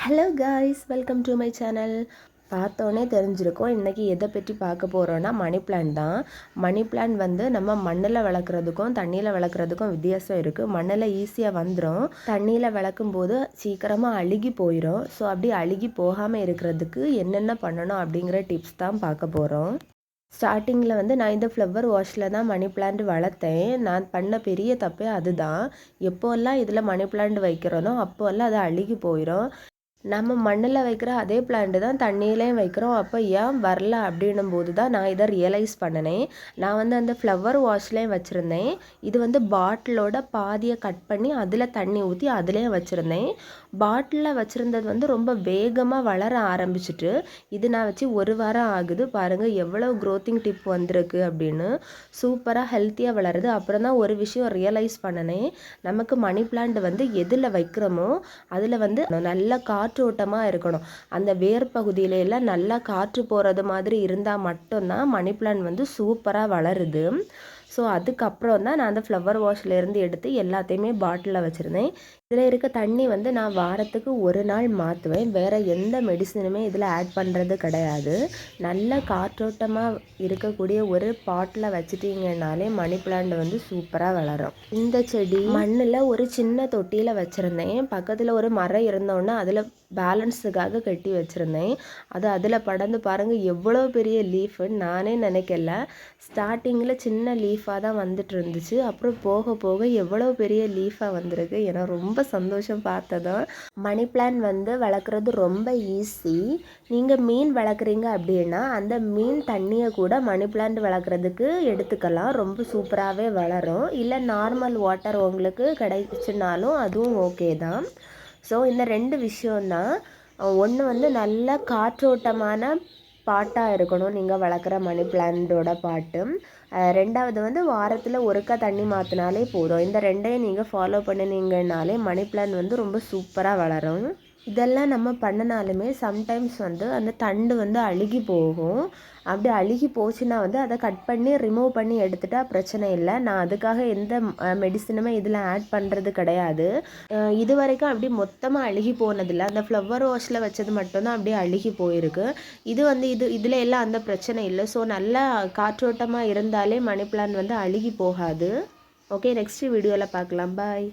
Hello guys, welcome to my channel. பார்த்தோன்னே தெரிஞ்சிருக்கோம் இன்றைக்கி எதை பற்றி பார்க்க போகிறோன்னா மணி பிளான்ட் தான். மணி பிளான்ட் வந்து நம்ம மண்ணில் வளர்க்குறதுக்கும் தண்ணியில் வளர்க்குறதுக்கும் வித்தியாசம் இருக்குது. மண்ணில் ஈஸியாக வந்துடும், தண்ணியில் வளர்க்கும் போது சீக்கிரமாக அழுகி போயிடும். ஸோ அப்படி அழுகி போகாமல் இருக்கிறதுக்கு என்னென்ன பண்ணணும் அப்படிங்கிற டிப்ஸ் தான் பார்க்க போகிறோம். ஸ்டார்டிங்கில் வந்து நான் இந்த ஃப்ளவர் வாஷில் தான் மணி பிளான்ட் வளர்த்தேன். நான் பண்ண பெரிய தப்பே அதுதான். எப்போல்லாம் இதில் மணி பிளான்ட் வைக்கிறோனோ அப்போல்லாம் அது அழுகி போயிடும். நம்ம மண்ணில் வைக்கிற அதே பிளான்ட்டு தான் தண்ணியிலையும் வைக்கிறோம். அப்போ ஏன் வரல அப்படின்னும் போது தான் நான் இதை ரியலைஸ் பண்ணினேன். நான் வந்து அந்த ஃப்ளவர் வாஷ்லேயும் வச்சுருந்தேன். இது வந்து பாட்டிலோட பாதியை கட் பண்ணி அதில் தண்ணி ஊற்றி அதுலேயும் வச்சுருந்தேன். பாட்டிலில் வச்சுருந்தது வந்து ரொம்ப வேகமாக வளர ஆரம்பிச்சிட்டு இது நான் வச்சு 1 வாரம் ஆகுது. பாருங்கள் எவ்வளோ க்ரோத்திங் டிப் வந்திருக்கு அப்படின்னு. சூப்பராக ஹெல்த்தியாக வளருது. அப்புறம் தான் ஒரு விஷயம் ரியலைஸ் பண்ணினேன். நமக்கு மணி பிளான்ட் வந்து எதில் வைக்கிறோமோ அதில் வந்து நல்ல காற்றோட்டமாக இருக்கணும். அந்த வேர் பகுதியில எல்லாம் நல்லா காற்று போகிறது மாதிரி இருந்தால் மட்டும்தான் மணி பிளான்ட் வந்து சூப்பராக வளருது. ஸோ அதுக்கப்புறம் தான் நான் அந்த ஃப்ளவர் வாஷ்லேருந்து எடுத்து எல்லாத்தையுமே பாட்டிலில் வச்சுருந்தேன். இதில் இருக்க தண்ணி வந்து நான் வாரத்துக்கு 1 நாள் மாற்றுவேன். வேறு எந்த மெடிசனுமே இதில் ஆட் பண்ணுறது கிடையாது. நல்ல காற்றோட்டமாக இருக்கக்கூடிய ஒரு பாட்டில் வச்சுட்டிங்கனாலே மணி பிளான்ட் வந்து சூப்பராக வளரும். இந்த செடி மண்ணில் ஒரு சின்ன தொட்டியில் வச்சுருந்தேன். பக்கத்தில் ஒரு மரம் இருந்தோன்னா அதில் பேலன்ஸுக்காக கட்டி வச்சுருந்தேன். அது அதில் படர்ந்து பாருங்கள் எவ்வளோ பெரிய லீஃப்னு நானே நினைக்கல. ஸ்டார்டிங்கில் சின்ன லீஃபாக தான் வந்துட்டு இருந்துச்சு. அப்புறம் போக போக எவ்வளோ பெரிய லீஃபாக வந்திருக்கு. எனக்கு ரொம்ப சந்தோஷம் பார்த்ததும். மணி பிளான்ட் வந்து வளர்க்குறது ரொம்ப ஈஸி. நீங்கள் மீன் வளர்க்குறீங்க அப்படின்னா அந்த மீன் தண்ணியை கூட மணி பிளான்ட் வளர்க்குறதுக்கு எடுத்துக்கலாம். ரொம்ப சூப்பராகவே வளரும். இல்லை நார்மல் வாட்டர் உங்களுக்கு கிடைச்சுனாலும் அதுவும் ஓகே தான். ஸோ இந்த 2 விஷயந்தான். ஒன்று வந்து நல்ல காற்றோட்டமான பாட்டாக இருக்கணும் நீங்கள் வளர்க்குற மணி பிளான்ட்டோட பாட்டு. 2வது வந்து வாரத்தில் ஒருக்கா தண்ணி மாற்றினாலே போதும். இந்த 2ஐயும் நீங்கள் ஃபாலோ பண்ணினீங்கன்னாலே மணி பிளான்ட் வந்து ரொம்ப சூப்பராக வளரும். இதெல்லாம் நம்ம பண்ணினாலுமே சம்டைம்ஸ் வந்து அந்த தண்டு வந்து அழுகி போகும். அப்படி அழுகி போச்சுன்னா வந்து அதை கட் பண்ணி ரிமூவ் பண்ணி எடுத்துட்டா பிரச்சனை இல்லை. நான் அதுக்காக எந்த மெடிசனுமே இதில் ஆட் பண்ணுறது கிடையாது. இது வரைக்கும் அப்படி மொத்தமாக அழுகி போனதில்லை. அந்த ஃப்ளவர் வாஷில் வச்சது மட்டும்தான் அப்படியே அழுகி போயிருக்கு. இது வந்து இதில் எல்லாம் அந்த பிரச்சனை இல்லை. ஸோ நல்லா காற்றோட்டமாக இருந்தாலே மணி பிளான்ட் வந்து அழுகி போகாது. ஓகே, நெக்ஸ்ட் வீடியோவில் பார்க்கலாம். பாய்.